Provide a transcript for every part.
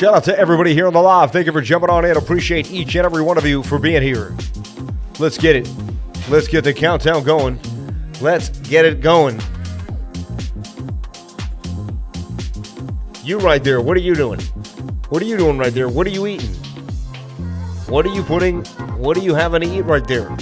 Shout out to everybody here on the live. Thank you for jumping on in. Appreciate each and every one of you for being here. Let's get it. Let's get the countdown going. Let's get it going. You right there, what are you doing? What are you doing right there? What are you eating? What are you putting? What are you having to eat right there?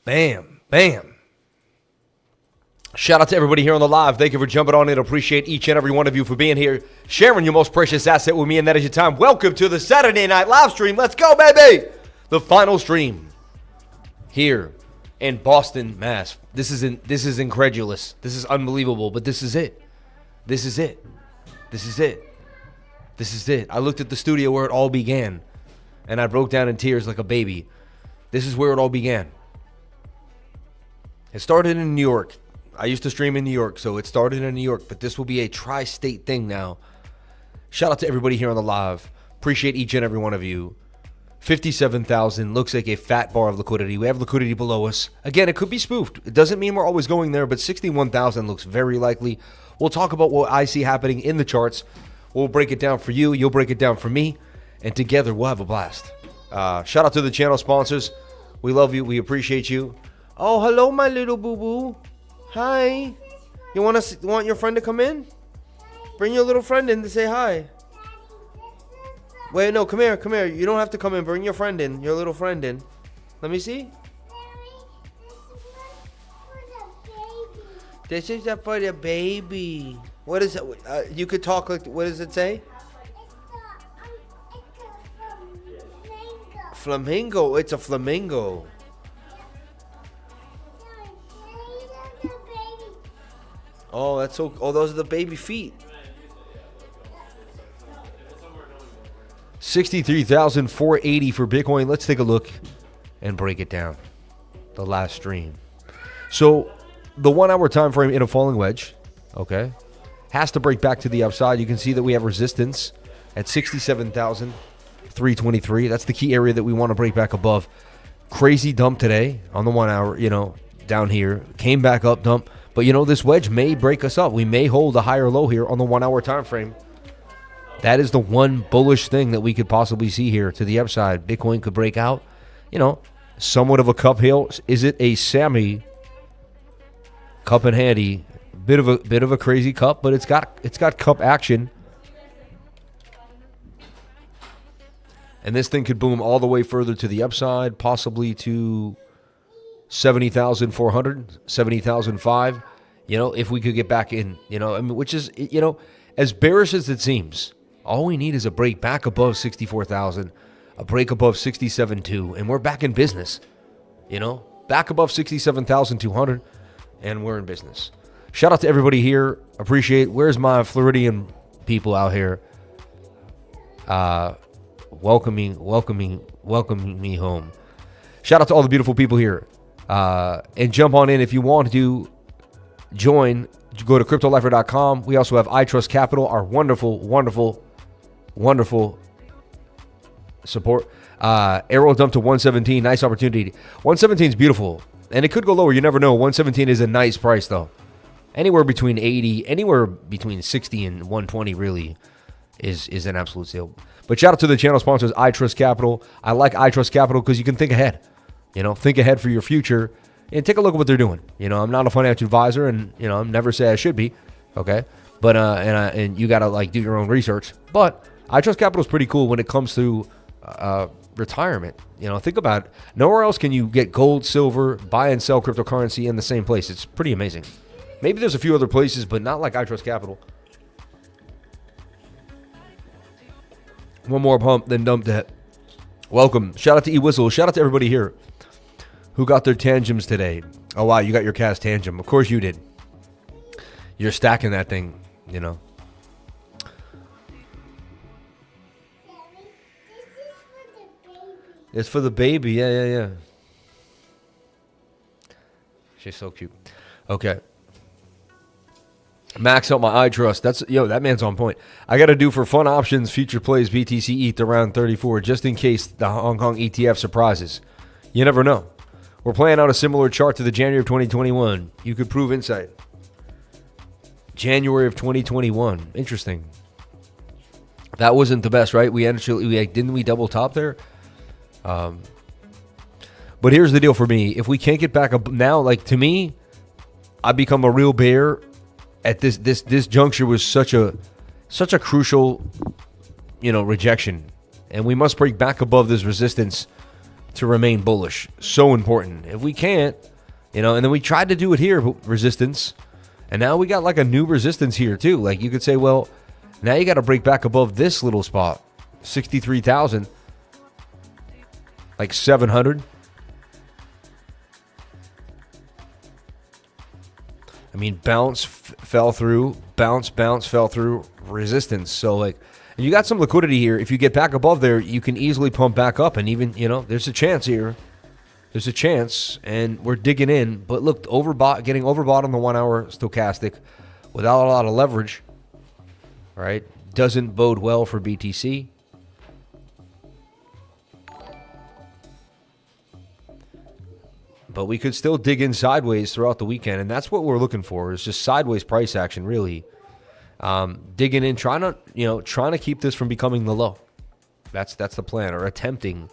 Bam, bam. Shout out to everybody here on the live. Thank you for jumping on in. Appreciate each and every one of you for being here, sharing your most precious asset with me, and that is your time. Welcome to the Saturday night live stream. Let's go, baby. The final stream here in Boston, Mass. This is incredulous. This is unbelievable, but this is it. This is it. This is it. This is it. I looked at the studio where it all began, and I broke down in tears like a baby. This is where it all began. It started in New York. I used to stream in New York, so it started in New York, but this will be a tri-state thing now. Shout out to everybody here on the live. Appreciate each and every one of you. 57,000 looks like a fat bar of liquidity. We have liquidity below us. Again, it could be spoofed. It doesn't mean we're always going there, but 61,000 looks very likely. We'll talk about what I see happening in the charts. We'll break it down for you. You'll break it down for me. And together, we'll have a blast. Shout out to the channel sponsors. We love you. We appreciate you. Oh, hello, my little boo-boo. Hi. You want your friend to come in? Bring your little friend in to say hi. Wait, no, come here, come here. You don't have to come in. Bring your friend in, your little friend in. Let me see. This is for the baby. What is it? You could talk like, what does it say? Flamingo. It's a flamingo. Oh, that's so. Oh, those are the baby feet. 63,480 for Bitcoin. Let's take a look and break it down. The last stream. So, the 1 hour time frame in a falling wedge, okay, has to break back to the upside. You can see that we have resistance at 67,323. That's the key area that we want to break back above. Crazy dump today on the 1 hour, down here. Came back up, dump. But, this wedge may break us up. We may hold a higher low here on the 1 hour time frame. That is the one bullish thing that we could possibly see here to the upside. Bitcoin could break out, somewhat of a cup hill. Is it a Sammy cup and handy? Bit of a crazy cup, but it's got cup action. And this thing could boom all the way further to the upside, possibly to 70,400, 70,005. If we could get back in, which is, as bearish as it seems, all we need is a break back above 64,000, a break above 67.2, and we're back in business. Back above 67,200, and we're in business. Shout out to everybody here. Appreciate. Where's my Floridian people out here? Welcoming me home. Shout out to all the beautiful people here. And jump on in if you want to join. Go to cryptolifer.com. We also have iTrust Capital, our wonderful support. Arrow dump to 117. Nice opportunity. 117 is beautiful, and it could go lower. You never know. 117 is a nice price, though. Anywhere between 60 and 120 really is an absolute steal. But shout out to the channel sponsors, iTrust Capital. I like iTrust Capital because you can think ahead. Think ahead for your future and take a look at what they're doing. I'm not a financial advisor, and I never say I should be, okay? But and you gotta do your own research. But iTrust Capital is pretty cool when it comes to retirement. Think about it. Nowhere else can you get gold, silver, buy and sell cryptocurrency in the same place. It's pretty amazing. Maybe there's a few other places, but not like iTrust Capital. One more pump, then dump that. Welcome. Shout out to eWhistle. Shout out to everybody here who got their tangems today. Oh, wow, you got your cast tangem. Of course you did. You're stacking that thing, It's for the baby. Yeah. She's so cute. Okay. Max out my iTrust. That man's on point. I got to do for fun options, future plays, BTC ETH around 34, just in case the Hong Kong ETF surprises. You never know. We're playing out a similar chart to the January of 2021. You could prove insight. January of 2021. Interesting. That wasn't the best, right? Didn't we double top there? But here's the deal for me. If we can't get back up now, to me, I become a real bear. At this juncture was such a crucial, rejection, and we must break back above this resistance to remain bullish. So important. If we can't, and then we tried to do it here, resistance, and now we got a new resistance here too. You could say, well, now you got to break back above this little spot, 63,000, 700. Bounce, fell through, bounce, fell through, resistance. So, and you got some liquidity here. If you get back above there, you can easily pump back up. And even, there's a chance here. There's a chance, and we're digging in. But look, getting overbought on the 1 hour stochastic without a lot of leverage, right, doesn't bode well for BTC. But we could still dig in sideways throughout the weekend, and that's what we're looking for, is just sideways price action, really. Digging in, trying to keep this from becoming the low. That's the plan, or attempting.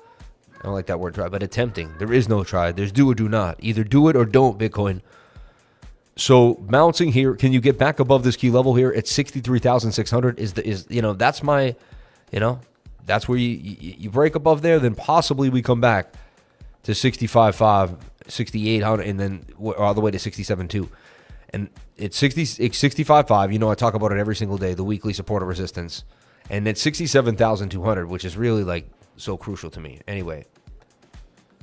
I don't like that word try, but attempting. There is no try. There's do or do not. Either do it or don't, Bitcoin. So bouncing here, can you get back above this key level here at 63,600? That's my, that's where you break above there, then possibly we come back to 65.5, 6800, and then all the way to 67.2. And it's 65.5. I talk about it every single day, the weekly support and resistance. And it's 67,200, which is really like so crucial to me. Anyway,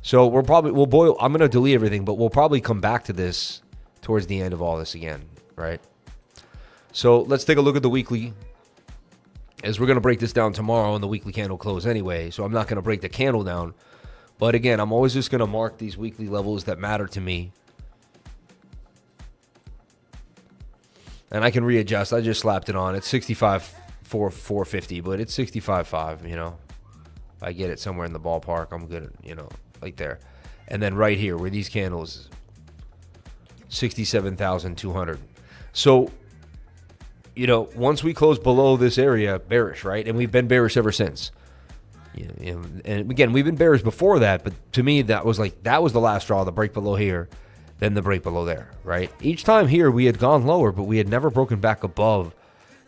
so we'll boil. I'm going to delete everything, but we'll probably come back to this towards the end of all this again, right? So let's take a look at the weekly, as we're going to break this down tomorrow in the weekly candle close anyway. So I'm not going to break the candle down. But again, I'm always just going to mark these weekly levels that matter to me. And I can readjust. I just slapped it on. It's 65.450, but it's 65.5, If I get it somewhere in the ballpark, I'm good, like there. And then right here, where these candles, 67,200. So, once we close below this area, bearish, right? And we've been bearish ever since. And again, we've been bearish before that, but to me, that was the last straw, the break below here, then the break below there, right? Each time here, we had gone lower, but we had never broken back above,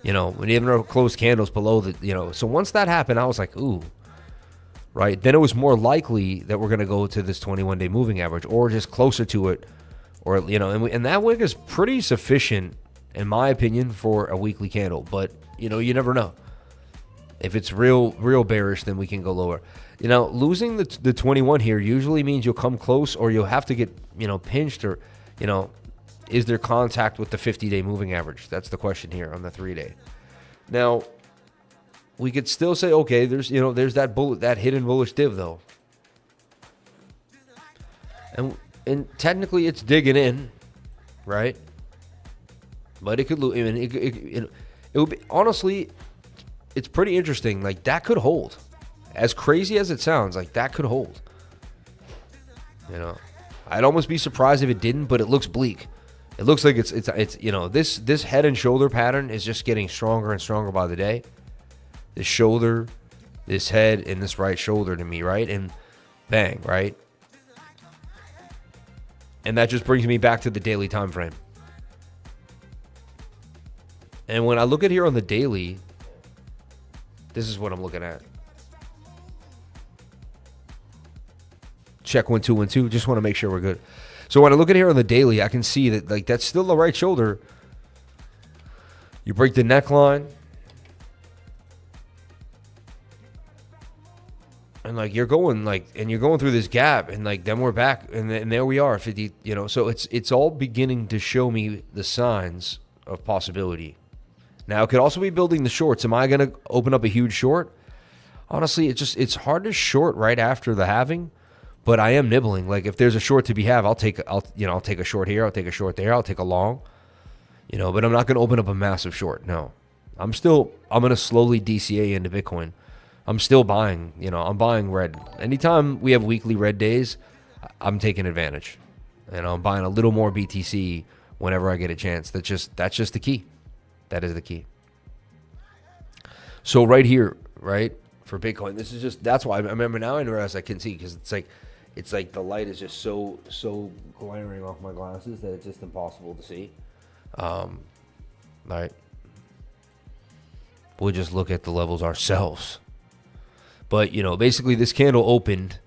we never closed candles below the, so once that happened, I was like, ooh, right? Then it was more likely that we're going to go to this 21-day moving average, or just closer to it, or, and that wick is pretty sufficient, in my opinion, for a weekly candle, but, you never know. If it's real bearish, then we can go lower. Losing the 21 here usually means you'll come close, or you'll have to get, pinched, or, is there contact with the 50-day moving average? That's the question here on the 3-day. Now, we could still say, okay, there's that hidden bullish div though. And technically it's digging in, right? But it could lose. It would be, honestly, it's pretty interesting. Like, that could hold. As crazy as it sounds, like, that could hold. I'd almost be surprised if it didn't, but it looks bleak. It looks like it's this head and shoulder pattern is just getting stronger and stronger by the day. This shoulder, this head, and this right shoulder to me, right? And bang, right? And that just brings me back to the daily time frame. And when I look at here on the daily, this is what I'm looking at. Check 1 2 1 2. Just want to make sure we're good. So when I look at here on the daily, I can see that, like, that's still the right shoulder. You break the neckline, and like you're going through this gap, and like then we're back, and there we are, 50. So it's all beginning to show me the signs of possibility. Now, it could also be building the shorts. Am I going to open up a huge short? Honestly, it's hard to short right after the halving, but I am nibbling. Like, if there's a short to be had, I'll take a short here, I'll take a short there, I'll take a long. But I'm not going to open up a massive short. No. I'm going to slowly DCA into Bitcoin. I'm still buying, I'm buying red. Anytime we have weekly red days, I'm taking advantage. And I'm buying a little more BTC whenever I get a chance. That's just the key. That is the key. So right here, right, for Bitcoin, that's why I remember now I realize I can see, because it's like the light is just so glaring off my glasses that it's just impossible to see. Right. We'll just look at the levels ourselves. But, basically this candle opened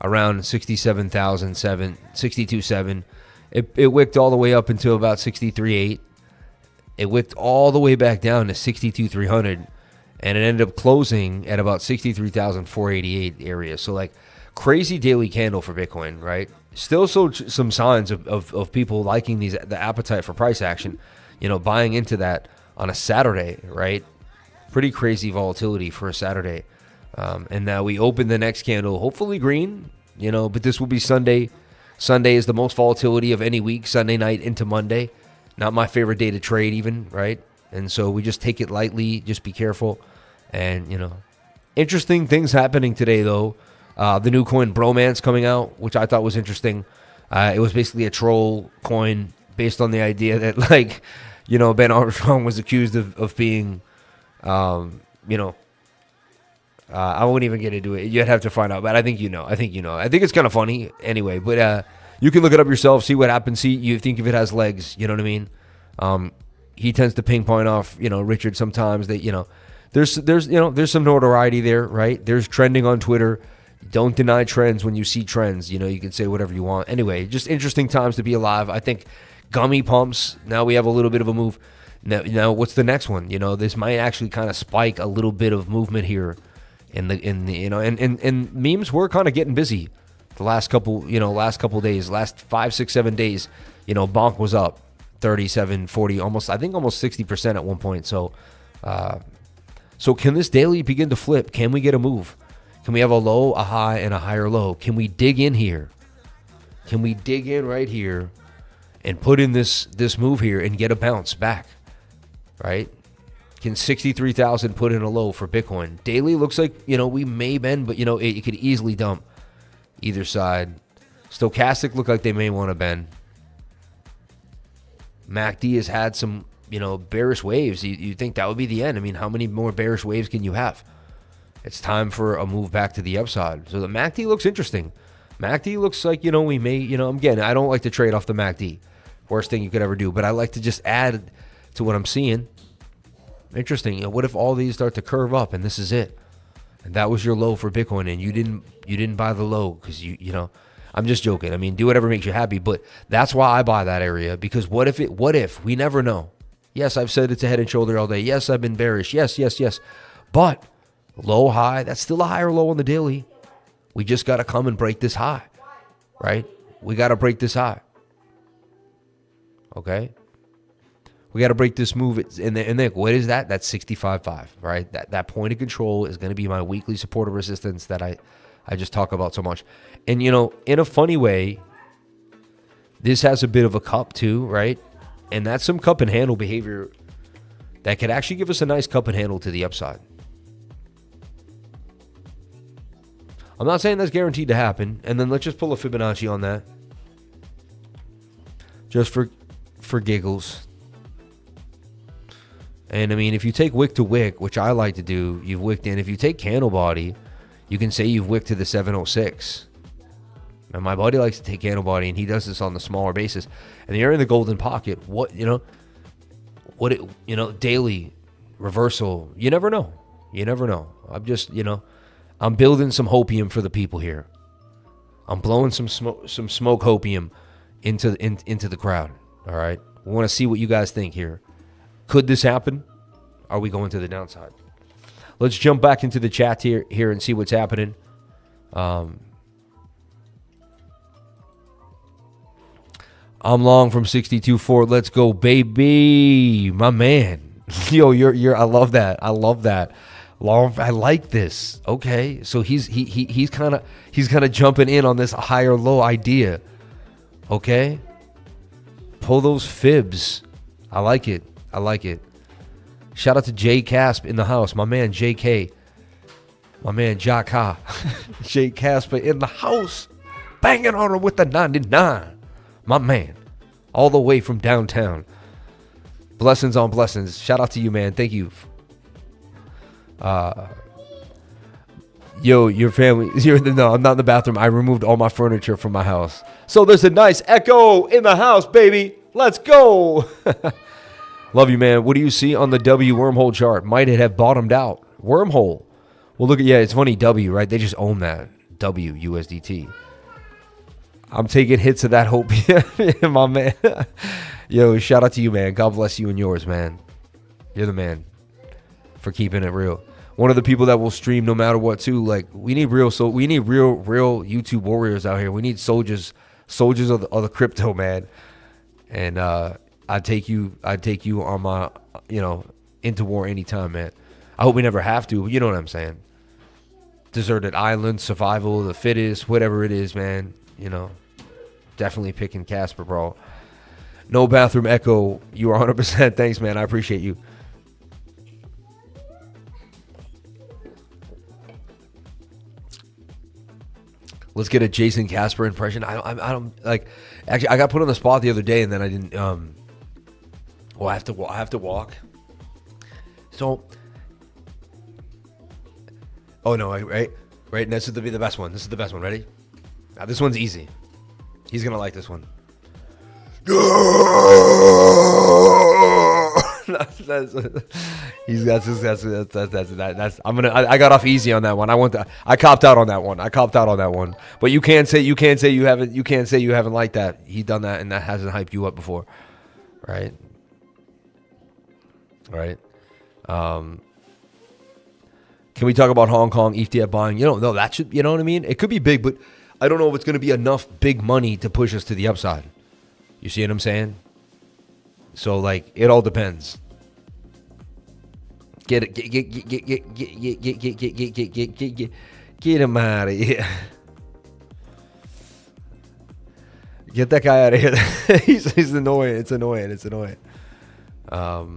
around 62.7. It wicked all the way up until about 63.8. It wicked all the way back down to 62.300, and it ended up closing at about 63,488 area. So, like, crazy daily candle for Bitcoin, right? Still some signs of people liking the appetite for price action, buying into that on a Saturday, right? Pretty crazy volatility for a Saturday. And now we open the next candle, hopefully green, but this will be Sunday. Sunday is the most volatility of any week, Sunday night into Monday. Not my favorite day to trade even, right? And so we just take it lightly, just be careful. And, interesting things happening today, though. The new coin Bromance coming out, which I thought was interesting. It was basically a troll coin based on the idea that, like, you know, Ben Armstrong was accused of being, you know, I won't even get into it. You'd have to find out, but I think you know. I think it's kind of funny anyway. But you can look it up yourself, see what happens. See, you think if it has legs, you know what I mean? He tends to ping pong off, you know, Richard sometimes. That, you know, there's some notoriety there, right? There's trending on Twitter. Don't deny trends when you see trends. You know, you can say whatever you want. Anyway, just interesting times to be alive. I think gummy pumps. Now we have a little bit of a move. Now what's the next one? You know, this might actually kind of spike a little bit of movement here. In the you know, and memes were kind of getting busy the last couple days, last 5, 6, 7 days. You know, BONK was up 37, 40, almost 60% at one point. So can this daily begin to flip? Can we get a move? Can we have a low, a high, and a higher low? Can we dig in here? Can we dig in right here and put in this move here and get a bounce back? Right? Can 63,000 put in a low for Bitcoin? Daily looks like, you know, we may bend, but, you know, it could easily dump either side. Stochastic look like they may want to bend. MACD has had some, you know, bearish waves. You think that would be the end? I mean, how many more bearish waves can you have? It's time for a move back to the upside. So the MACD looks interesting. MACD looks like, you know, we may, you know, again, I don't like to trade off the MACD. Worst thing you could ever do. But I like to just add to what I'm seeing. Interesting. You know, what if all these start to curve up and this is it? And that was your low for Bitcoin and you didn't buy the low because you know, I'm just joking. I mean, do whatever makes you happy, but that's why I buy that area, because what if we never know? Yes, I've said it's a head and shoulder all day. Yes, I've been bearish. Yes. But low, high, that's still a higher low on the daily. We just got to come and break this high, right? We got to break this high. Okay? We got to break this move. And then what is that? That's 65.5, right? That point of control is going to be my weekly support of resistance that I just talk about so much. And, you know, in a funny way, this has a bit of a cup too, right? And that's some cup and handle behavior that could actually give us a nice cup and handle to the upside. I'm not saying that's guaranteed to happen. And then let's just pull a Fibonacci on that. Just for giggles. And I mean, if you take wick to wick, which I like to do, you've wicked in. If you take candle body, you can say you've wicked to the 706. And my buddy likes to take candle body, and he does this on the smaller basis. And you're in the golden pocket. Daily reversal. You never know. I'm just, you know, I'm building some hopium for the people here. I'm blowing some smoke hopium into the crowd. All right. We want to see what you guys think here. Could this happen? Are we going to the downside? Let's jump back into the chat here and see what's happening. I'm long from 62.4. Let's go, baby. My man. Yo, I love that. Long. I like this. Okay. So he's kind of jumping in on this higher low idea. Okay. Pull those fibs. I like it. Shout out to J Casp in the house. My man JK. My man Jaka. J Casper in the house. Banging on her with the 99. My man. All the way from downtown. Blessings on blessings. Shout out to you, man. Thank you. Yo, your family. No, I'm not in the bathroom. I removed all my furniture from my house. So there's a nice echo in the house, baby. Let's go. Love you, man. What do you see on the W wormhole chart? Might it have bottomed out? Wormhole. Well, look at, it's funny, W, right? They just own that. W, USDT. I'm taking hits of that hope. My man. Yo, shout out to you, man. God bless you and yours, man. You're the man for keeping it real. One of the people that will stream no matter what, too. Like, we need real YouTube warriors out here. We need soldiers of the crypto, man. And I'd take you on my, into war anytime, man. I hope we never have to, but you know what I'm saying. Deserted island, survival of the fittest, whatever it is, man. Definitely picking Casper, bro. No bathroom echo. You are 100%. Thanks, man. I appreciate you. Let's get a Jason Casper impression. I don't like. Actually, I got put on the spot the other day, and then I didn't. Well, I have to walk. So. Oh no! Right. And this is the best one. This is the best one. Ready? Now, this one's easy. He's gonna like this one. I got off easy on that one. I copped out on that one. But you can't say you haven't liked that. He done that and that hasn't hyped you up before. Right? Can we talk about Hong Kong ETF buying? No, that should, you know what I mean? It could be big, but I don't know if it's going to be enough big money to push us to the upside. You see what I'm saying? So, like, it all depends. Get him out of here. Get that guy out of here. He's annoying. It's annoying. All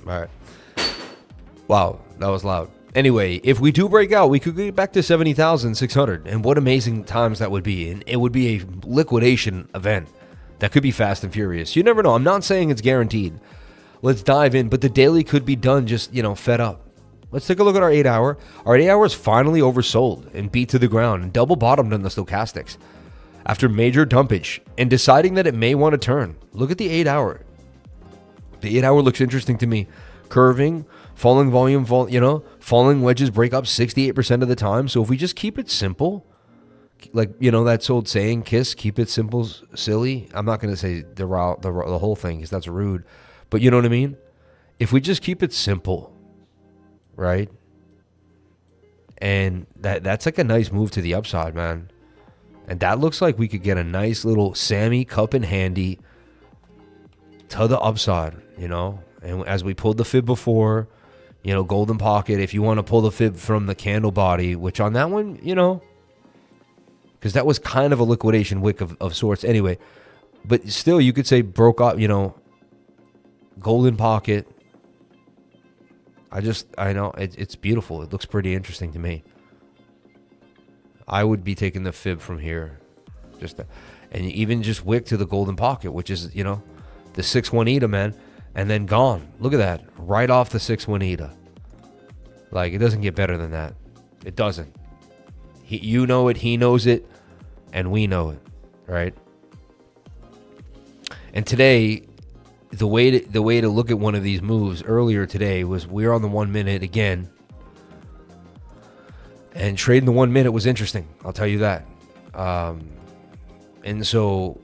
right. Wow, that was loud. Anyway, if we do break out, we could get back to 70,600. And what amazing times that would be. And it would be a liquidation event that could be fast and furious. You never know. I'm not saying it's guaranteed. Let's dive in. But the daily could be done just, fed up. Let's take a look at our 8 hour. Our 8 hour is finally oversold and beat to the ground and double bottomed on the stochastics after major dumpage and deciding that it may want to turn. Look at the 8 hour. The 8 hour looks interesting to me. Curving, falling volume, falling wedges break up 68% of the time. So if we just keep it simple, like, that old saying, keep it simple, silly. I'm not going to say the whole thing because that's rude, but you know what I mean? If we just keep it simple, right? And that's like a nice move to the upside, man. And that looks like we could get a nice little Sammy cup in handy to the upside, And as we pulled the fib before, golden pocket, if you want to pull the fib from the candle body, which on that one, because that was kind of a liquidation wick of sorts anyway. But still, you could say broke up, golden pocket. I know, it's beautiful. It looks pretty interesting to me. I would be taking the fib from here. And even just wick to the golden pocket, which is, the 6-1 ETA, man. And then gone. Look at that. Right off the 6-1 ETA. Like, it doesn't get better than that. It doesn't. You know it, he knows it, and we know it, right? And today, the way to look at one of these moves earlier today was we're on the 1 minute again. And trading the 1 minute was interesting. I'll tell you that. And so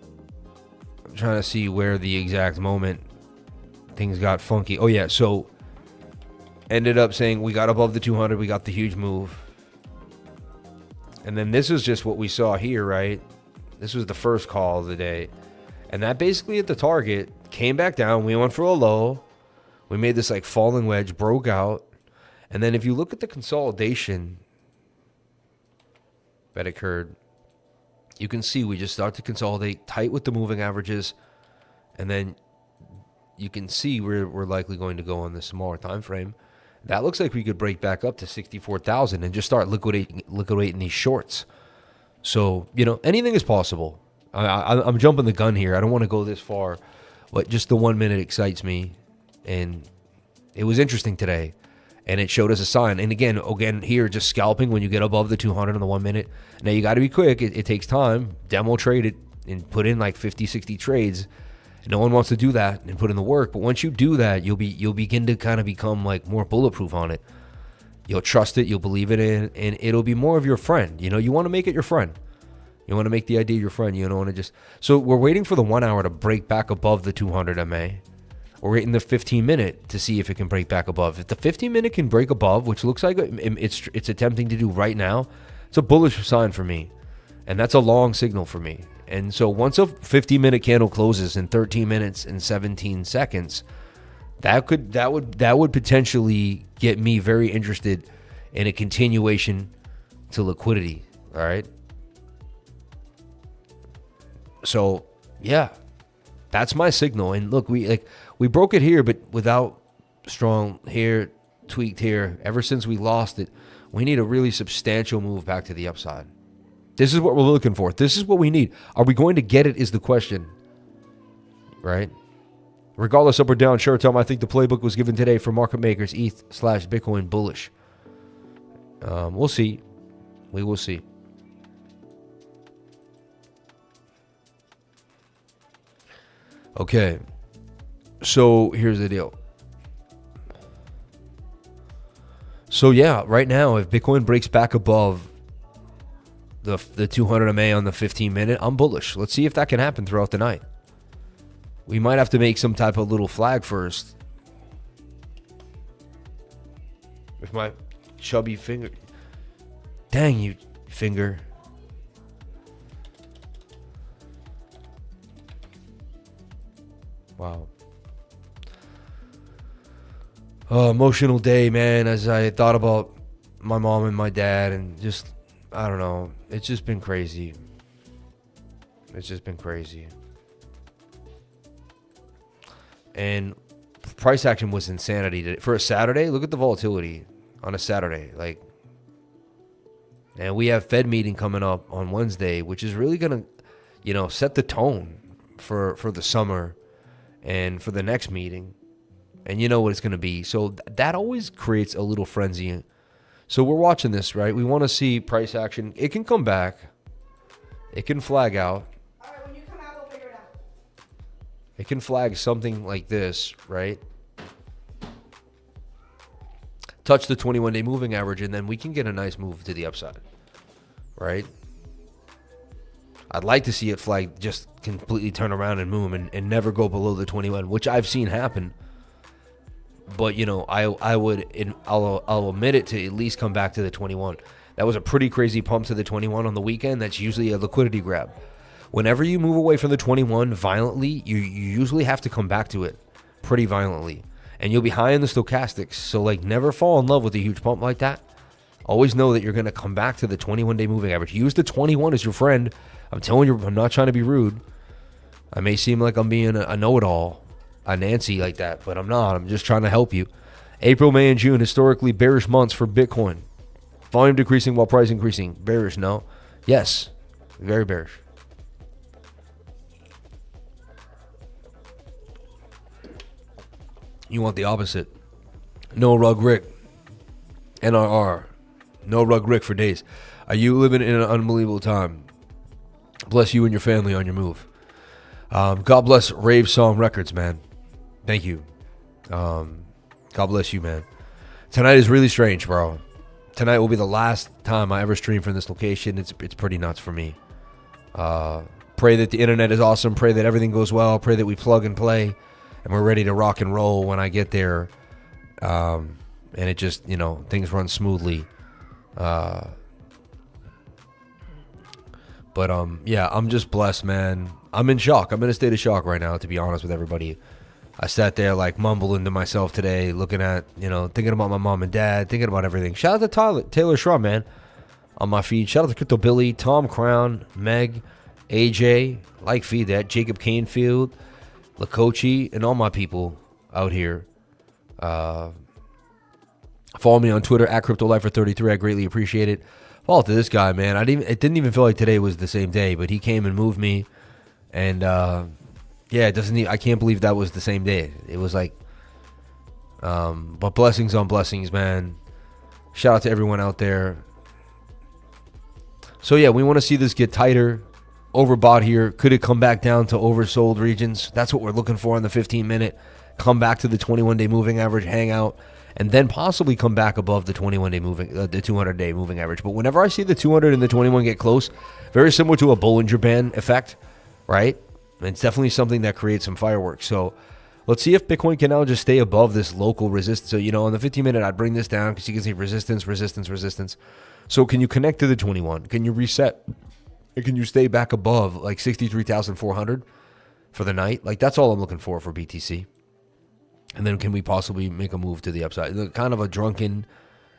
I'm trying to see where the exact moment things got funky. Oh, yeah. So ended up saying we got above the 200. We got the huge move. And then this is just what we saw here, right? This was the first call of the day. And that basically at the target came back down. We went for a low. We made this like falling wedge, broke out. And then if you look at the consolidation that occurred, you can see we just start to consolidate tight with the moving averages. And then you can see we're likely going to go on the smaller time frame. That looks like we could break back up to 64,000 and just start liquidating these shorts. So, anything is possible. I'm jumping the gun here. I don't want to go this far, but just the 1 minute excites me. And it was interesting today. And it showed us a sign. And again here, just scalping when you get above the 200 on the 1 minute. Now, you got to be quick. It takes time. Demo trade it and put in like 50, 60 trades. No one wants to do that and put in the work. But once you do that, you'll begin to kind of become like more bulletproof on it. You'll trust it. You'll believe it in. And it'll be more of your friend. You want to make it your friend. You want to make the idea your friend. You don't want to just... So we're waiting for the 1 hour to break back above the 200 MA. We're waiting the 15 minute to see if it can break back above. If the 15 minute can break above, which looks like it's attempting to do right now, it's a bullish sign for me. And that's a long signal for me. And so once a 15-minute candle closes in 13 minutes and 17 seconds, that would potentially get me very interested in a continuation to liquidity. All right. So yeah, that's my signal. And look, we broke it here, but without strong here, tweaked here. Ever since we lost it, We need a really substantial move back to the upside. This is what we're looking for. This is what we need. Are we going to get it is the question, right? Regardless up or down, sure, Tom, I think the playbook was given today for market makers, ETH/Bitcoin bullish. We'll see. We will see. Okay. So here's the deal. So yeah, right now, if Bitcoin breaks back above the 200 MA on the 15-minute, I'm bullish. Let's see if that can happen throughout the night. We might have to make some type of little flag first. With my chubby finger. Dang you, finger. Wow. Emotional day, man, as I thought about my mom and my dad and just, I don't know. It's just been crazy. It's just been crazy. And price action was insanity today. For a Saturday, look at the volatility on a Saturday. Like, and we have Fed meeting coming up on Wednesday, which is really going to, set the tone for the summer and for the next meeting. And you know what it's going to be. So that always creates a little frenzy. So we're watching this, right? We want to see price action. It can come back. It can flag out. All right, when you come out, we'll figure it out. It can flag something like this, right? Touch the 21-day moving average, and then we can get a nice move to the upside, right? I'd like to see it flag just completely turn around and move and never go below the 21, which I've seen happen. But, I'll admit it to at least come back to the 21. That was a pretty crazy pump to the 21 on the weekend. That's usually a liquidity grab. Whenever you move away from the 21 violently, you usually have to come back to it pretty violently. And you'll be high in the stochastics. So, never fall in love with a huge pump like that. Always know that you're going to come back to the 21-day moving average. Use the 21 as your friend. I'm telling you, I'm not trying to be rude. I may seem like I'm being a know-it-all, a Nancy like that, but I'm not. I'm just trying to help you. April, May, and June, historically bearish months for Bitcoin. Volume decreasing while price increasing. Bearish, no? Yes. Very bearish. You want the opposite. No rug Rick. NRR. No rug Rick for days. Are you living in an unbelievable time? Bless you and your family on your move. God bless Rave Song Records, man. Thank you. God bless you, man. Tonight is really strange, bro. Tonight will be the last time I ever stream from this location. It's pretty nuts for me. Pray that the internet is awesome. Pray that everything goes well. Pray that we plug and play and we're ready to rock and roll when I get there. And it just, things run smoothly. But yeah, I'm just blessed, man. I'm in shock. I'm in a state of shock right now, to be honest with everybody. I sat there mumbling to myself today, looking at, thinking about my mom and dad, thinking about everything. Shout out to Taylor Schrum, man, on my feed. Shout out to Crypto Billy, Tom Crown, Meg, AJ, feed that, Jacob Canefield, Lakochi, and all my people out here. Follow me on Twitter at CryptoLifer33. I greatly appreciate it. Follow to this guy, man. It didn't even feel like today was the same day, but he came and moved me. And yeah, I can't believe that was the same day. It was but blessings on blessings, man. Shout out to everyone out there. So yeah, we want to see this get tighter. Overbought here. Could it come back down to oversold regions? That's what we're looking for in the 15-minute. Come back to the 21-day moving average, hang out, and then possibly come back above the 21-day moving, the 200-day moving average. But whenever I see the 200 and the 21 get close, very similar to a Bollinger Band effect, right? And it's definitely something that creates some fireworks. So let's see if Bitcoin can now just stay above this local resistance. So, on the 15-minute, I'd bring this down because you can see resistance, resistance, resistance. So can you connect to the 21? Can you reset? And can you stay back above 63,400 for the night? That's all I'm looking for BTC. And then can we possibly make a move to the upside? Kind of a drunken,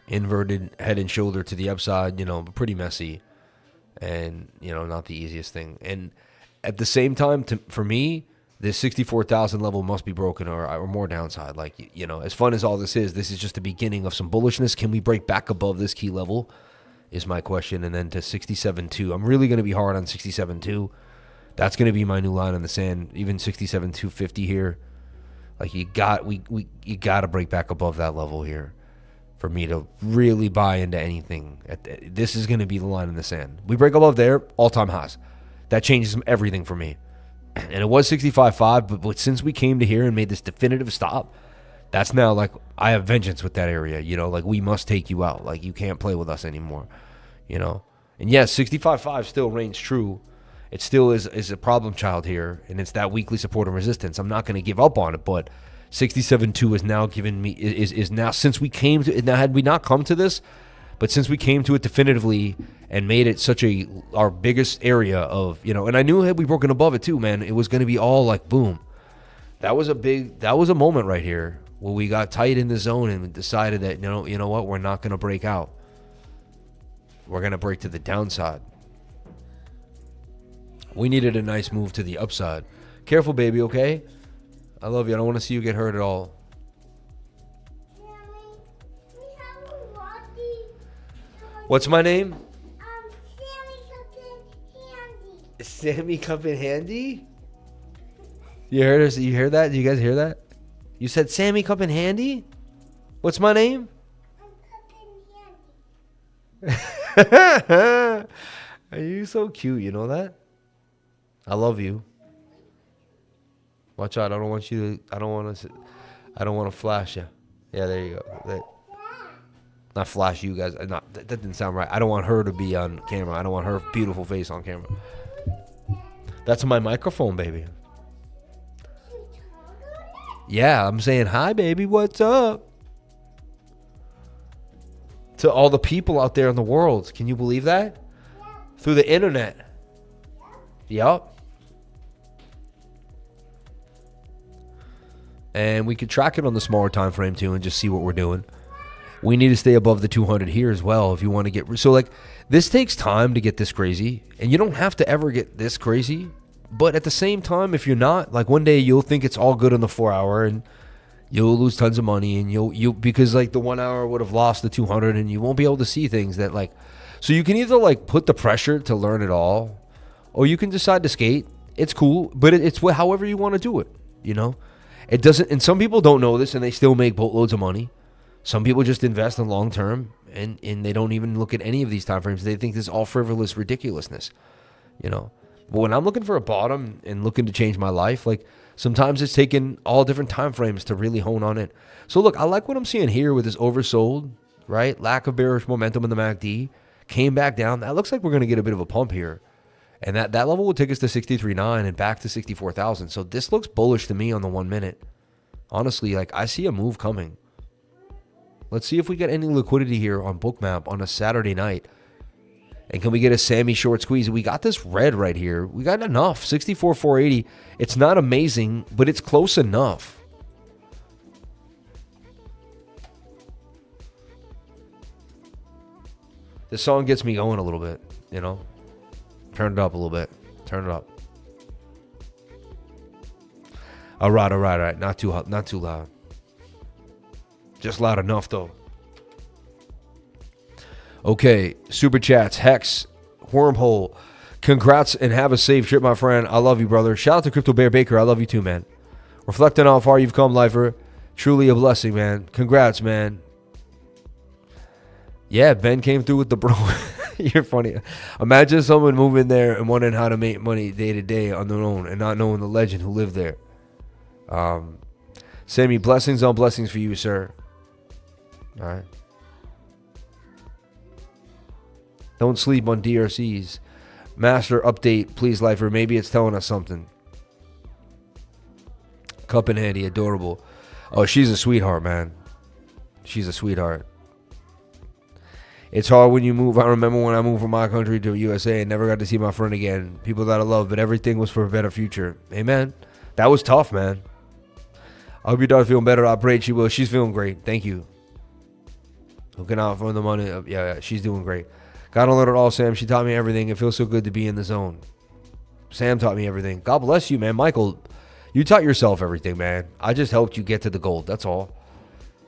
inverted head and shoulder to the upside, pretty messy. And, not the easiest thing. And at the same time, for me, this 64,000 level must be broken or more downside. Like, you know, as fun as all this is just the beginning of some bullishness. Can we break back above this key level is my question. And then to 67.2. I'm really going to be hard on 67.2. That's going to be my new line in the sand. Even 67.250 here. Like, you got to break back above that level here for me to really buy into anything. This is going to be the line in the sand. We break above there, all-time highs. That changes everything for me. And it was 65.5, but since we came to here and made this definitive stop, that's now like I have vengeance with that area, you know, like we must take you out. Like you can't play with us anymore, you know. And yes, 65.5 still reigns true. It still is a problem child here, and it's that weekly support and resistance. I'm not going to give up on it, but 67.2 is now given me is now, since we came to it, now had we not come to this, but since we came to it definitively and made it such our biggest area of, you know, and I knew had we broken above it too, man, it was going to be all like boom. That was a moment right here where we got tight in the zone and decided that, you know what, we're not going to break out. We're going to break to the downside. We needed a nice move to the upside. Careful, baby, okay? I love you. I don't want to see you get hurt at all. What's my name? Sammy Cup in Handy? You heard us? You hear that? Do you guys hear that? You said Sammy Cup in Handy? What's my name? Are you so cute? You know that? I love you. Watch out! I don't want to flash you. Yeah, there you go. Not flash you guys. That didn't sound right. I don't want her to be on camera. I don't want her beautiful face on camera. That's my microphone, baby. Yeah, I'm saying hi, baby. What's up? To all the people out there in the world. Can you believe that? Through the internet. Yep. And we could track it on the smaller time frame too and just see what we're doing. We need to stay above the 200 here as well if you want to get... So, like, this takes time to get this crazy. And you don't have to ever get this crazy. But at the same time, if you're not, like, one day you'll think it's all good on the 4 hour and you'll lose tons of money. And you'll because, like, the 1 hour would have lost the 200 and you won't be able to see things that, like... So you can either, like, put the pressure to learn it all, or you can decide to skate. It's cool, but it's however you want to do it, you know? It doesn't... And some people don't know this and they still make boatloads of money. Some people just invest in long term and they don't even look at any of these time frames. They think this is all frivolous ridiculousness, you know. But when I'm looking for a bottom and looking to change my life, like sometimes it's taken all different time frames to really hone on it. So look, I like what I'm seeing here with this oversold, right? Lack of bearish momentum in the MACD. Came back down. That looks like we're going to get a bit of a pump here. And that level will take us to 63.9 and back to 64,000. So this looks bullish to me on the 1 minute. Honestly, like I see a move coming. Let's see if we get any liquidity here on BOOKMAP on a Saturday night. And can we get a Sammy short squeeze? We got this red right here. We got enough. 64,480. It's not amazing, but it's close enough. This song gets me going a little bit, you know? Turn it up a little bit. Turn it up. All right. Not too hot, not too loud. Just loud enough, though. Okay, super chats. Hex, Wormhole. Congrats and have a safe trip, my friend. I love you, brother. Shout out to Crypto Bear Baker. I love you too, man. Reflecting on how far you've come, lifer. Truly a blessing, man. Congrats, man. Yeah, Ben came through with the bro. You're funny. Imagine someone moving there and wondering how to make money day to day on their own and not knowing the legend who lived there. Sammy, blessings on blessings for you, sir. All right. Don't sleep on DRCs. Master update, please, lifer. Maybe it's telling us something. Cup and Handy, adorable. Oh, she's a sweetheart, man. She's a sweetheart. It's hard when you move. I remember when I moved from my country to USA and never got to see my friend again. People that I love, but everything was for a better future. Amen. That was tough, man. I hope your daughter's feeling better. I pray she will. She's feeling great. Thank you. Looking out for the money. Yeah, she's doing great. Gotta learn it all, Sam. She taught me everything. It feels so good to be in the zone. Sam taught me everything. God bless you, man. Michael, You taught yourself everything, man. I just helped you get to the gold. That's all.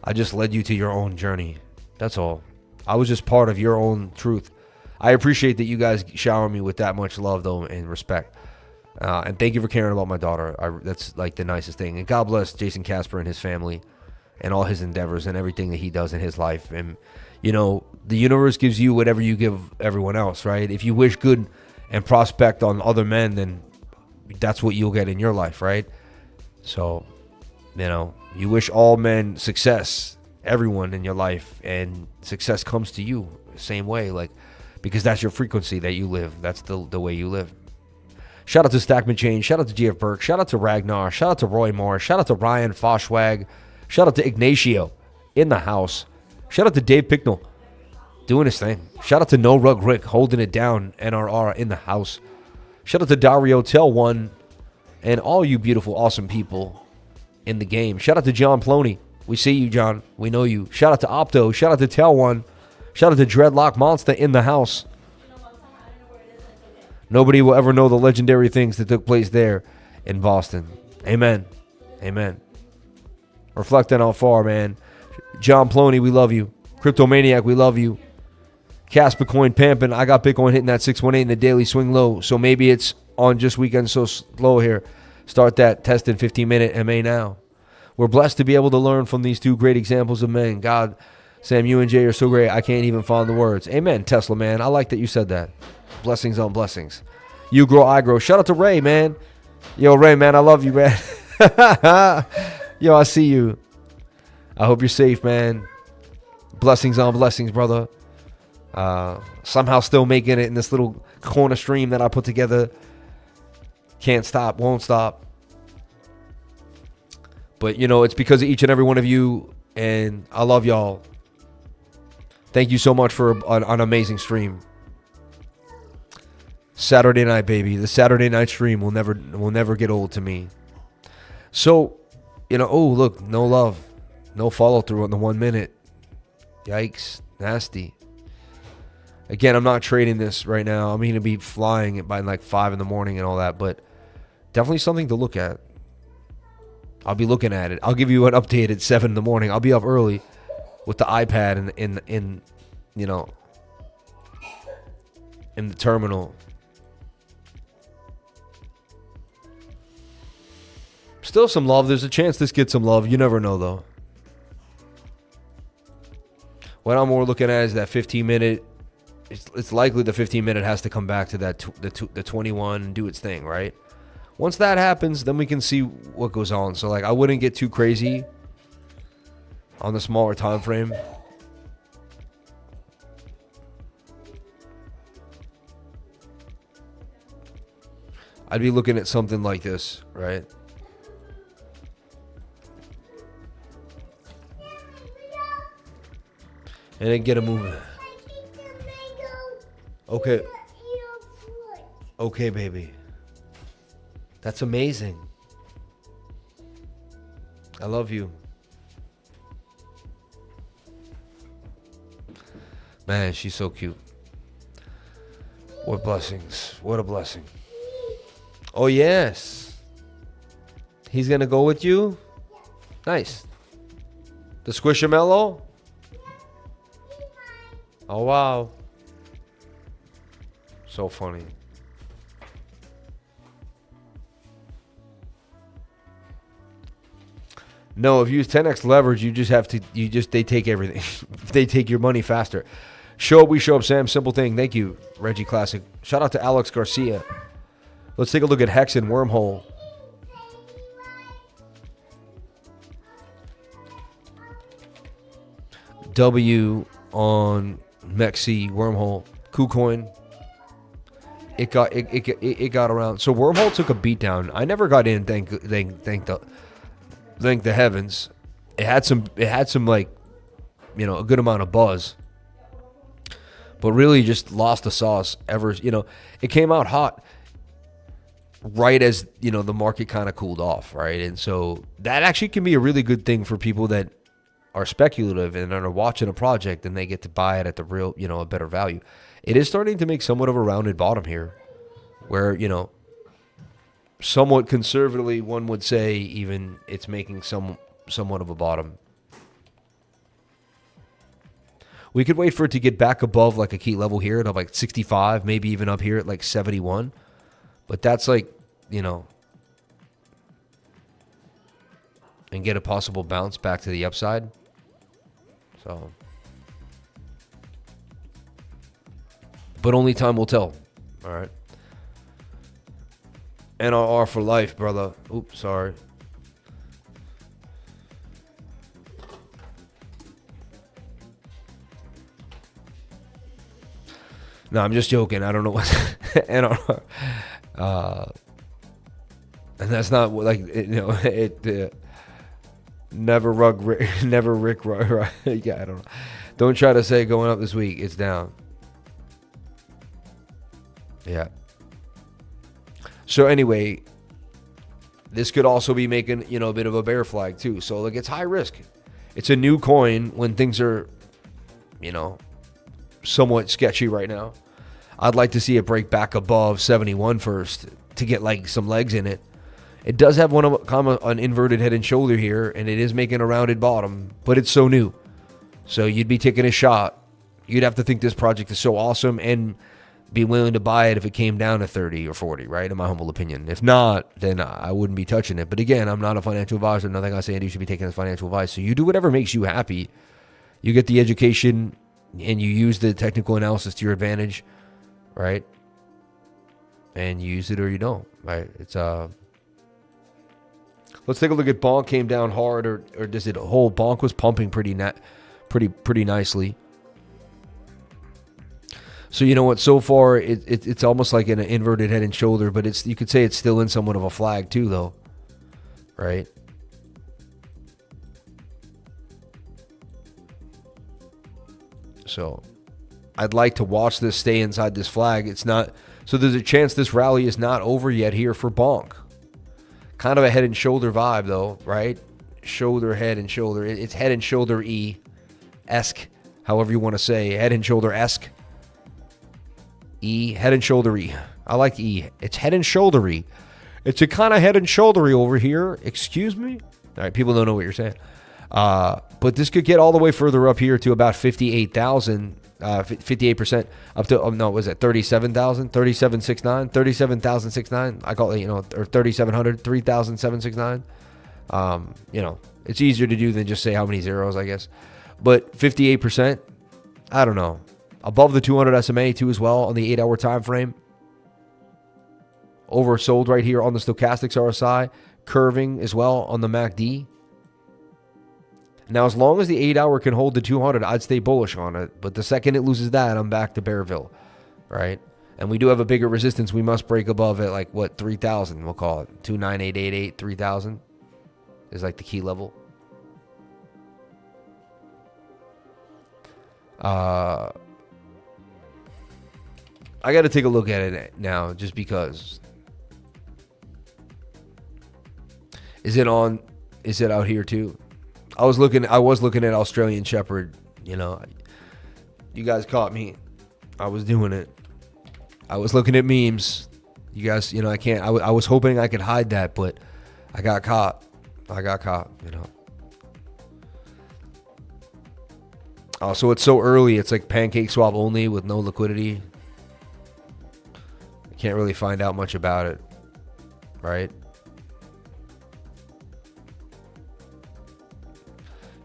I just led you to your own journey. That's all. I was just part of your own truth. I appreciate that you guys shower me with that much love, though, and respect. And thank you for caring about my daughter. That's like the nicest thing. And God bless Jason Casper and his family and all his endeavors and everything that he does in his life. And, you know, the universe gives you whatever you give everyone else, right? If you wish good and prospect on other men, then that's what you'll get in your life, right? So, you know, you wish all men success, everyone in your life, and success comes to you the same way, like, because that's your frequency that you live. That's the way you live. Shout out to Stackman Chain. Shout out to GF Burke. Shout out to Ragnar. Shout out to Roy Moore. Shout out to Ryan Foshwag. Shout out to Ignacio in the house. Shout out to Dave Picknell doing his thing. Shout out to No Rug Rick holding it down. NRR in the house. Shout out to Dario Tell One and all you beautiful, awesome people in the game. Shout out to John Ploney. We see you, John. We know you. Shout out to Opto. Shout out to Tell One. Shout out to Dreadlock Monster in the house. Nobody will ever know the legendary things that took place there in Boston. Amen. Amen. Reflecting on far, man. John Ploney, we love you. Cryptomaniac, we love you. Casper Coin Pampin, I got Bitcoin hitting that 618 in the daily swing low. So maybe it's on just weekend so slow here. Start that tested 15-minute MA now. We're blessed to be able to learn from these two great examples of men. God, Sam, you and Jay are so great, I can't even find the words. Amen, Tesla, man. I like that you said that. Blessings on blessings. You grow, I grow. Shout out to Ray, man. Yo, Ray, man, I love you, man. Yo, I see you. I hope you're safe, man. Blessings on blessings, brother. Somehow still making it in this little corner stream that I put together. Can't stop, won't stop. But, you know, it's because of each and every one of you, and I love y'all. Thank you so much for an amazing stream. Saturday night, baby. The Saturday night stream will never get old to me. So, you know, oh, look, no love. No follow through on the 1 minute. Yikes. Nasty. Again, I'm not trading this right now. I'm going to be flying it by like 5 in the morning and all that, but definitely something to look at. I'll be looking at it. I'll give you an update at 7 in the morning. I'll be up early with the iPad in you know, in the terminal. Still some love. There's a chance this gets some love. You never know, though. What I'm more looking at is that 15-minute. It's likely the 15-minute has to come back to that the 21 and do its thing, right? Once that happens, then we can see what goes on. So, like, I wouldn't get too crazy on the smaller time frame. I'd be looking at something like this, right? And then get a moving. Okay. Okay, baby. That's amazing. I love you. Man, she's so cute. What blessings. What a blessing. Oh, yes. He's going to go with you? Nice. The Squishamello? Oh, wow. So funny. No, if you use 10x leverage, they take everything. They take your money faster. Show up, we show up, Sam. Simple thing. Thank you, Reggie Classic. Shout out to Alex Garcia. Let's take a look at Hex and Wormhole. W on Mexi Wormhole. KuCoin. It got around. So Wormhole took a beat down. I never got in. Thank the heavens. It had some like, you know, a good amount of buzz, but really just lost the sauce. It came out hot right as, you know, the market kind of cooled off, right? And so that actually can be a really good thing for people that are speculative and are watching a project and they get to buy it at the real, you know, a better value. It is starting to make somewhat of a rounded bottom here where, you know, somewhat conservatively, one would say even it's making somewhat of a bottom. We could wait for it to get back above like a key level here at like 65, maybe even up here at like 71. But that's like, you know, and get a possible bounce back to the upside. So, but only time will tell. All right. NRR for life, brother. Oops, sorry. No, I'm just joking. I don't know what NRR. And that's not like never Rick. Right? Yeah, I don't know. Don't try to say going up this week. It's down. Yeah. So anyway, this could also be making a bit of a bear flag too. So like it's high risk. It's a new coin when things are, somewhat sketchy right now. I'd like to see it break back above 71 first to get like some legs in it. It does have an inverted head and shoulder here, and it is making a rounded bottom, but it's so new. So you'd be taking a shot. You'd have to think this project is so awesome and be willing to buy it if it came down to 30 or 40, right? In my humble opinion. If not, then I wouldn't be touching it. But again, I'm not a financial advisor. Nothing I say you should be taking as financial advice. So you do whatever makes you happy. You get the education and you use the technical analysis to your advantage, right? And you use it or you don't, right? It's let's take a look at BONK came down hard or does it hold? BONK was pumping pretty nicely. So you know what? So far, it's almost like an inverted head and shoulder, but you could say it's still in somewhat of a flag too, though, right? So I'd like to watch this stay inside this flag. It's not. So there's a chance this rally is not over yet here for BONK. Kind of a head and shoulder vibe, though, right? Shoulder, head, and shoulder. It's head and shoulder esque, however you want to say, head and shoulder esque. Head and shouldery. I like E. It's head and shouldery. It's a kind of head and shouldery over here. Excuse me? All right, people don't know what you're saying. But this could get all the way further up here to about 58,000, 58% up to, was it 37,000, 37,699, 37,069? I call it, or 3,700, 3,769. It's easier to do than just say how many zeros, I guess. But 58%, I don't know. Above the 200 SMA too as well on the 8-hour time frame. Oversold right here on the stochastics RSI. Curving as well on the MACD. Now, as long as the 8-hour can hold the 200, I'd stay bullish on it. But the second it loses that, I'm back to Bearville, right? And we do have a bigger resistance. We must break above at 3,000, we'll call it. 29888, 3,000 is like the key level. I got to take a look at it now just because. Is it out here too? I was looking at Australian Shepherd, You guys caught me. I was doing it. I was looking at memes. You guys, I can't. I was hoping I could hide that, but I got caught. Oh, so it's so early. It's like pancake swap only with no liquidity. I can't really find out much about it, right?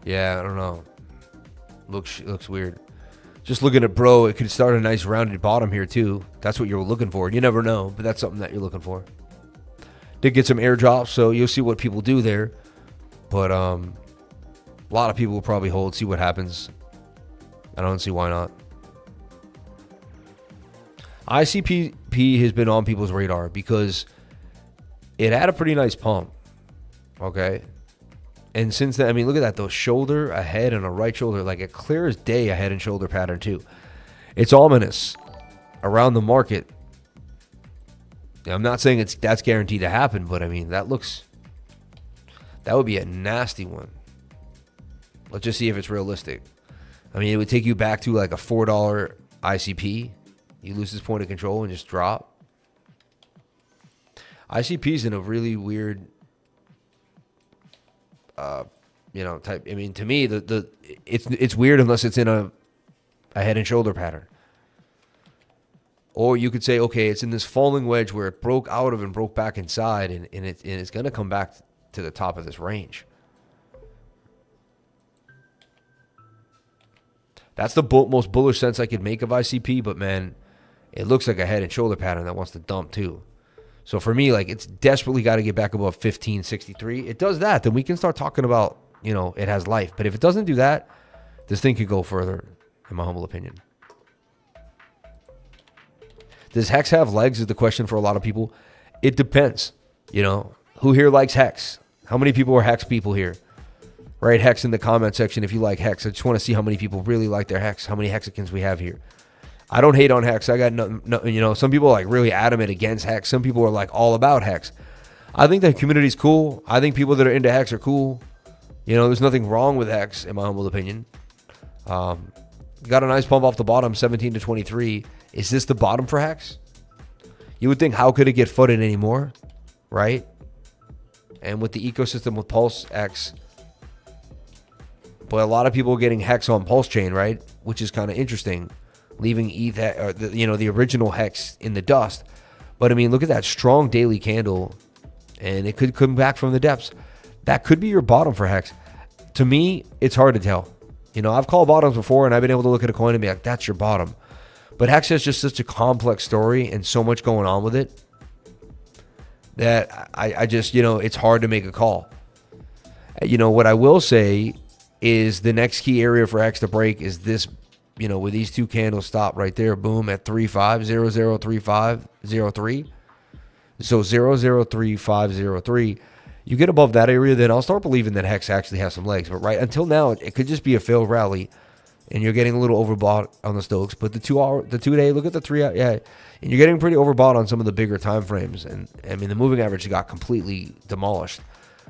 Yeah, I don't know. Looks weird. Just looking at bro, it could start a nice rounded bottom here too. That's what you're looking for. You never know, but that's something that you're looking for. Did get some airdrops, so you'll see what people do there. But a lot of people will probably hold, see what happens. I don't see why not. ICP has been on people's radar because it had a pretty nice pump. Okay. And since then, look at that though. Shoulder, a head, and a right shoulder. Like a clear as day, a head and shoulder pattern too. It's ominous around the market. I'm not saying that's guaranteed to happen, but that would be a nasty one. Let's just see if it's realistic. It would take you back to like a $4 ICP. You lose this point of control and just drop. ICP's in a really weird, type. I mean, to me, it's weird unless it's in a head and shoulder pattern. Or you could say, okay, it's in this falling wedge where it broke out of and broke back inside, and it's going to come back to the top of this range. That's the most bullish sense I could make of ICP, but man, it looks like a head and shoulder pattern that wants to dump too. So for me, like, it's desperately got to get back above 1563. It does that, then we can start talking about, it has life. But if it doesn't do that, this thing could go further, in my humble opinion. Does Hex have legs is the question for a lot of people. It depends. Who here likes Hex? How many people are Hex people here? Write Hex in the comment section if you like Hex. I just want to see how many people really like their Hex, how many Hexicans we have here. I don't hate on Hex. I got no, some people are like really adamant against Hex. Some people are like all about Hex. I think the community's cool. I think people that are into Hex are cool. There's nothing wrong with Hex, in my humble opinion. Got a nice pump off the bottom, 17 to 23. Is this the bottom for Hex? You would think, how could it get footed anymore, right? And with the ecosystem with Pulse X, but a lot of people are getting Hex on Pulse Chain, right? Which is kind of interesting, leaving ETH, or the original Hex in the dust. But I mean, look at that strong daily candle, and it could come back from the depths. That could be your bottom for Hex. To me, it's hard to tell. I've called bottoms before, and I've been able to look at a coin and be like, that's your bottom. But Hex has just such a complex story and so much going on with it that I just, it's hard to make a call. What I will say is the next key area for Hex to break is this, with these two candles stop right there, boom, at 35003503. So 003503. You get above that area, then I'll start believing that Hex actually has some legs. But right until now, it could just be a failed rally, and you're getting a little overbought on the Stokes. But the 2 day, look at the 3 hour, yeah, and you're getting pretty overbought on some of the bigger time frames. And I mean, the moving average got completely demolished.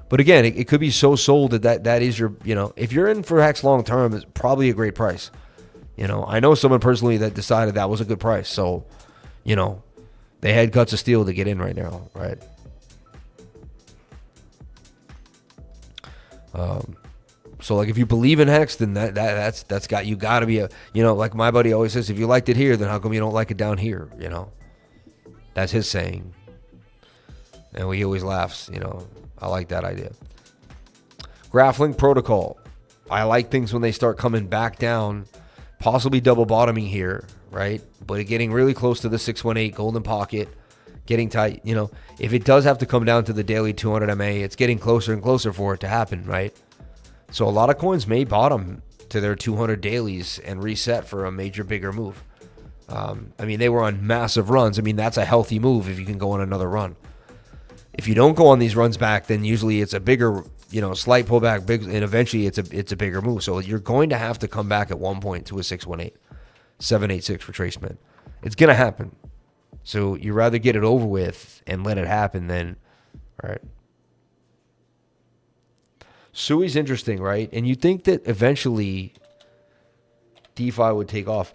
But again, it could be so sold that is your, if you're in for Hex long term, it's probably a great price. I know someone personally that decided that was a good price. So, they had guts of steel to get in right now, right? So like if you believe in Hex, then that's got you got to be a, like my buddy always says, if you liked it here, then how come you don't like it down here? That's his saying, and he always laughs. I like that idea. Graph-link protocol. I like things when they start coming back down, possibly double bottoming here, right? But getting really close to the 618 golden pocket, getting tight. If it does have to come down to the daily 200 MA, it's getting closer and closer for it to happen, right? So a lot of coins may bottom to their 200 dailies and reset for a major, bigger move. I mean, they were on massive runs. I mean, that's a healthy move if you can go on another run. If you don't go on these runs back, then usually it's a bigger, slight pullback, big, and eventually it's a bigger move. So you're going to have to come back at one point to a 618, 786 retracement. It's going to happen. So you rather get it over with and let it happen than, all right. Sui's interesting, right? And you think that eventually DeFi would take off.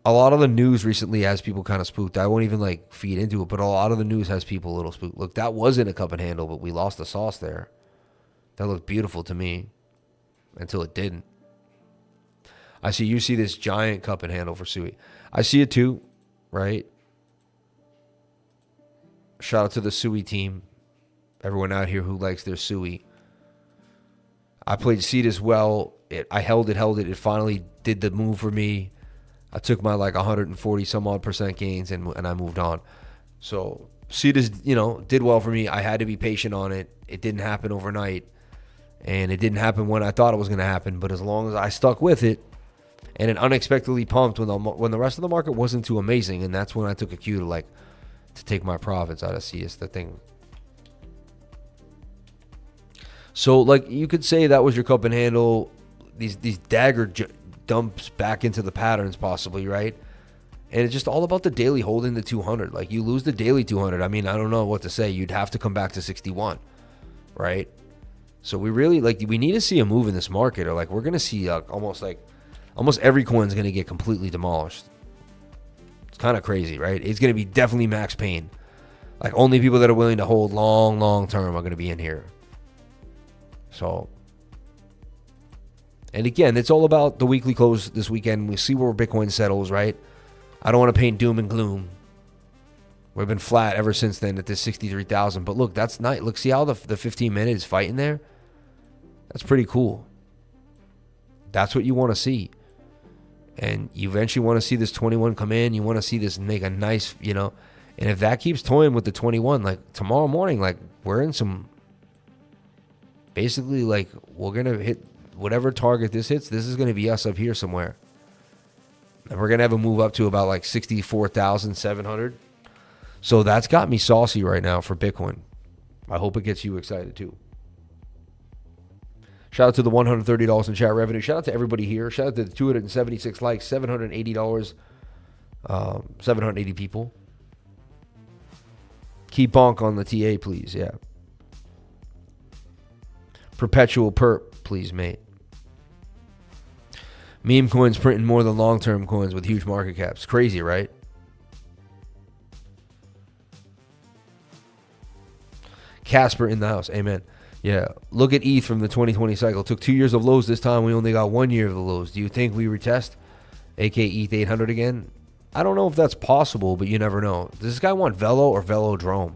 A lot of the news recently has people kind of spooked. I won't even feed into it, but a lot of the news has people a little spooked. Look, that wasn't a cup and handle, but we lost the sauce there. That looked beautiful to me until it didn't. You see this giant cup and handle for Sui. I see it too, right? Shout out to the Sui team. Everyone out here who likes their Sui. I played seed as well. I held it. It finally did the move for me. I took my 140 some odd % gains and I moved on. So seed is, did well for me. I had to be patient on it. It didn't happen overnight. And it didn't happen when I thought it was going to happen. But as long as I stuck with it, and it unexpectedly pumped when the rest of the market wasn't too amazing, and that's when I took a cue to take my profits out of CS, the thing. So you could say that was your cup and handle. These dagger dumps back into the patterns possibly, right? And it's just all about the daily holding the 200. You lose the daily 200. I mean, I don't know what to say. You'd have to come back to 61, right? So we really we need to see a move in this market, or we're going to see almost every coin's going to get completely demolished. It's kind of crazy, right? It's going to be definitely max pain. Like, only people that are willing to hold long term are going to be in here. So, and again, it's all about the weekly close this weekend. We see where Bitcoin settles, right? I don't want to paint doom and gloom. We've been flat ever since then at this 63,000. But look, that's nice. Look, see how the 15 minute is fighting there? That's pretty cool. That's what you want to see. And you eventually want to see this 21 come in. You want to see this make a nice, you know. And if that keeps toying with the 21, like tomorrow morning, like we're in some, basically like we're going to hit whatever target this hits. This is going to be us up here somewhere. And we're going to have a move up to about like 64,700. So that's got me saucy right now for Bitcoin. I hope it gets you excited too. Shout out to the $130 in chat revenue. Shout out to everybody here. Shout out to the 276 likes, $780, 780 people. Keep bonk on the TA, please. Yeah. Perpetual perp, please, mate. Meme coins printing more than long-term coins with huge market caps. Crazy, right? Casper in the house. Amen. Yeah. Look at ETH from the 2020 cycle. Took 2 years of lows this time. We only got 1 year of the lows. Do you think we retest AK ETH 800 again? I don't know if that's possible, but you never know. Does this guy want Velo or Velodrome?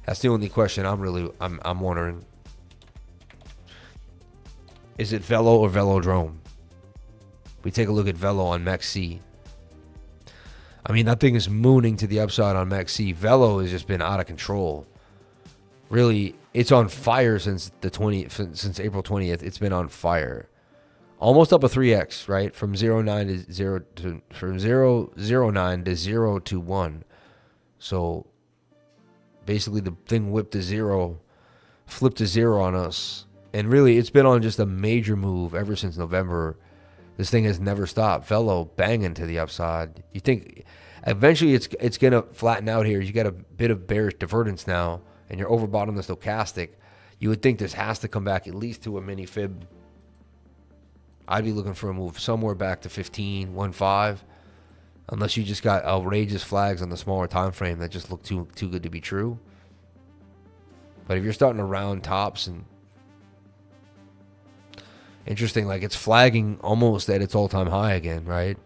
That's the only question I'm wondering. Is it Velo or Velodrome? We take a look at Velo on MEXC. I mean, that thing is mooning to the upside on MEXC. Velo has just been out of control. Really, it's on fire since April 20th. It's been on fire. Almost up a 3x, right? From 0.9 to 0 to from 0.09 to 0 to 1. So basically the thing whipped to 0, flipped to 0 on us. And really, it's been on just a major move ever since November. This thing has never stopped. Velo banging to the upside. You think eventually it's going to flatten out here. You got a bit of bearish divergence now, and you're overbought on the stochastic. You would think this has to come back at least to a mini fib. I'd be looking for a move somewhere back to 15.15, unless you just got outrageous flags on the smaller time frame that just look too good to be true. But if you're starting to round tops and interesting, like it's flagging almost at its all-time high again, right?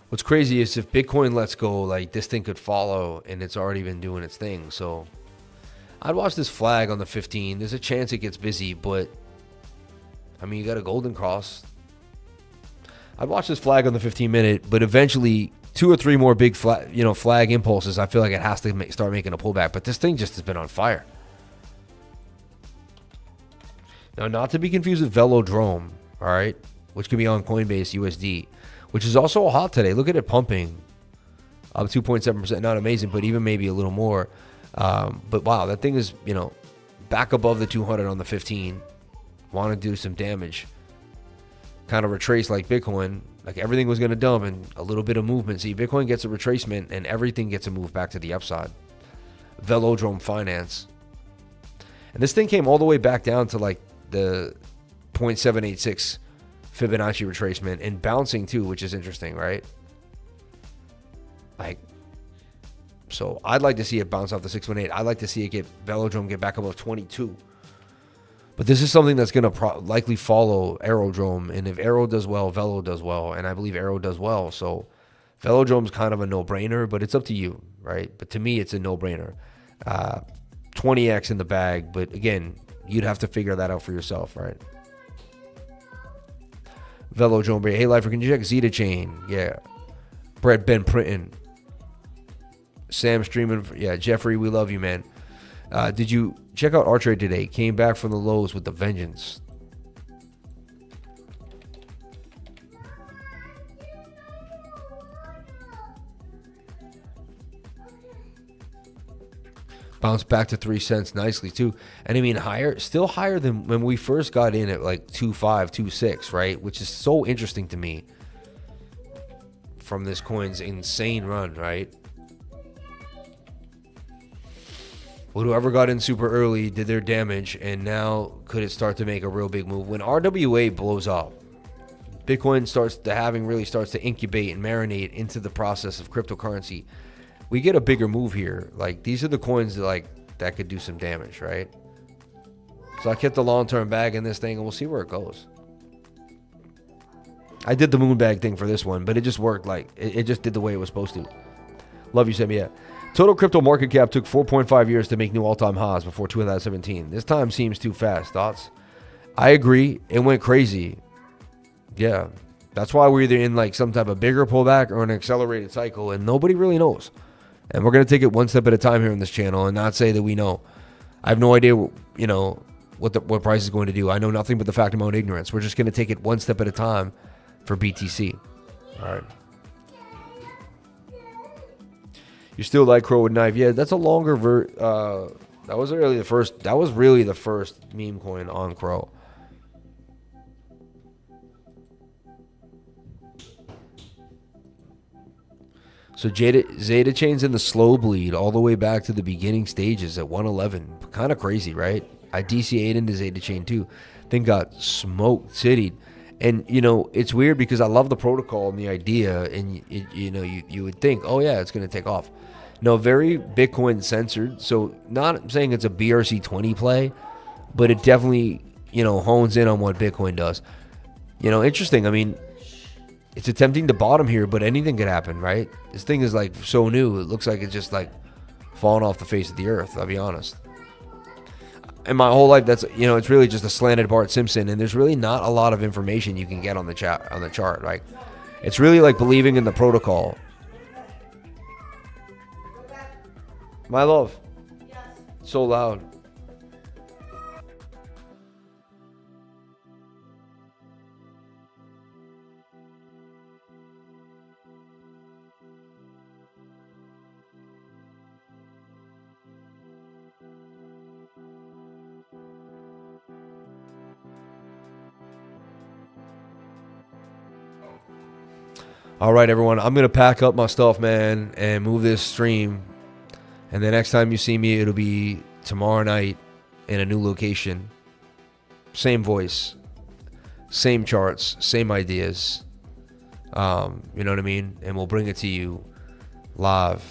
What's crazy is if Bitcoin lets go, like this thing could follow, and it's already been doing its thing. So I'd watch this flag on the 15. There's a chance it gets busy, but I mean, you got a golden cross. I'd watch this flag on the 15-minute, but eventually 2 or 3 more big flag impulses. I feel like it has to start making a pullback, but this thing just has been on fire. Now, not to be confused with Velodrome, all right, which could be on Coinbase USD, which is also hot today. Look at it pumping up 2.7%. Not amazing, but even maybe a little more. But wow, that thing is, back above the 200 on the 15. Want to do some damage. Kind of retrace like Bitcoin. Like everything was going to dump and a little bit of movement. See, Bitcoin gets a retracement and everything gets a move back to the upside. Velodrome Finance. And this thing came all the way back down to like the 0.786 Fibonacci retracement and bouncing too, which is interesting, right? Like, so I'd like to see it bounce off the 618. I'd like to see it Velodrome get back above 22. But this is something that's going to likely follow Aerodrome. And if Aero does well, Velo does well. And I believe Aero does well. So Velodrome's kind of a no-brainer, but it's up to you, right? But to me, it's a no-brainer. 20x in the bag. But again, you'd have to figure that out for yourself, right? Velodrome. Hey, Lifer, can you check ZETA chain? Yeah. Brett Ben Printon. Sam streaming. Yeah, Jeffrey, we love you, man. Did you check out Artrade today? Came back from the lows with the vengeance. Bounced back to 3 cents nicely too. And I mean still higher than when we first got in at like 2.5, 2.6, right? Which is so interesting to me from this coin's insane run, right? But whoever got in super early did their damage, and now could it start to make a real big move? When RWA blows up, Bitcoin really starts to incubate and marinate into the process of cryptocurrency, we get a bigger move here. Like, these are the coins that could do some damage, right? So I kept the long-term bag in this thing, and we'll see where it goes. I did the moon bag thing for this one, but it just worked. Like, it just did the way it was supposed to. Love you, Sammy. Yeah. Total crypto market cap took 4.5 years to make new all-time highs before 2017. This time seems too fast. Thoughts? I agree. It went crazy. Yeah. That's why we're either in like some type of bigger pullback or an accelerated cycle, and nobody really knows. And we're going to take it one step at a time here on this channel and not say that we know. I have no idea, you know, what price is going to do. I know nothing but the fact of my own ignorance. We're just going to take it one step at a time for BTC. All right. You still like Crow with Knife? Yeah, that's a longer that was really the first meme coin on Crow. So Zeta Chain's in the slow bleed all the way back to the beginning stages at 111. Kind of crazy, right? I DCA'd into Zeta Chain too. Thing got smoked, citied. And, you know, it's weird because I love the protocol and the idea. And, you would think, oh, yeah, it's going to take off. No, very Bitcoin censored. So not saying it's a BRC20 play, but it definitely, hones in on what Bitcoin does. Interesting. I mean, it's attempting to bottom here, but anything could happen, right? This thing is like so new. It looks like it's just like falling off the face of the earth. I'll be honest. In my whole life, that's it's really just a slanted Bart Simpson, and there's really not a lot of information you can get on the chart. Like, it's really like believing in the protocol. My love, so loud. All right, everyone, I'm going to pack up my stuff, man, and move this stream. And the next time you see me, it'll be tomorrow night in a new location. Same voice, same charts, same ideas. You know what I mean? And we'll bring it to you live.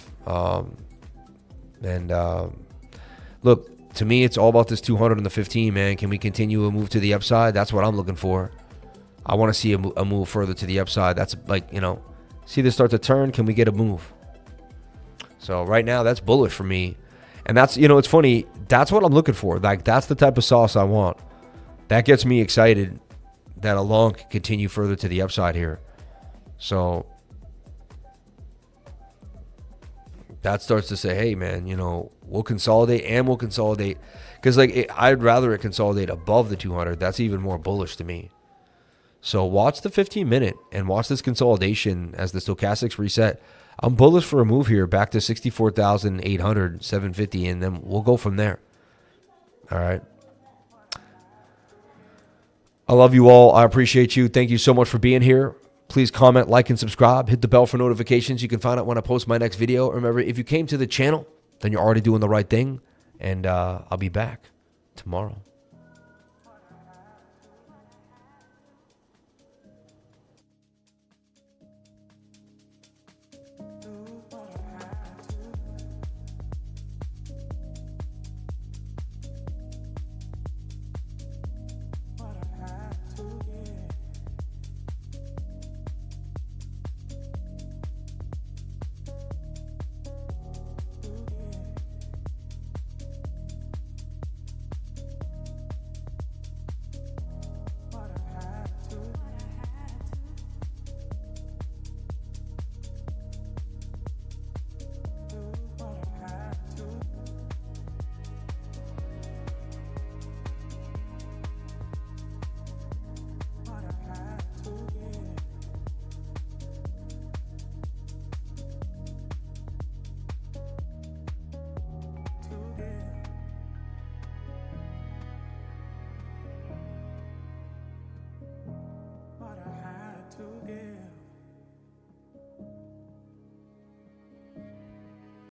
Look, to me, it's all about this 200 and the 15, man. Can we continue a move to the upside? That's what I'm looking for. I want to see a move further to the upside. That's like, see this start to turn. Can we get a move? So right now, that's bullish for me. And that's, it's funny. That's what I'm looking for. Like, that's the type of sauce I want. That gets me excited that a long can continue further to the upside here. So that starts to say, hey, man, we'll consolidate and we'll consolidate. Because, I'd rather it consolidate above the 200. That's even more bullish to me. So watch the 15-minute and watch this consolidation as the stochastics reset. I'm bullish for a move here back to 64,800, 750, and then we'll go from there. All right. I love you all. I appreciate you. Thank you so much for being here. Please comment, like, and subscribe. Hit the bell for notifications. You can find out when I post my next video. Remember, if you came to the channel, then you're already doing the right thing. And I'll be back tomorrow.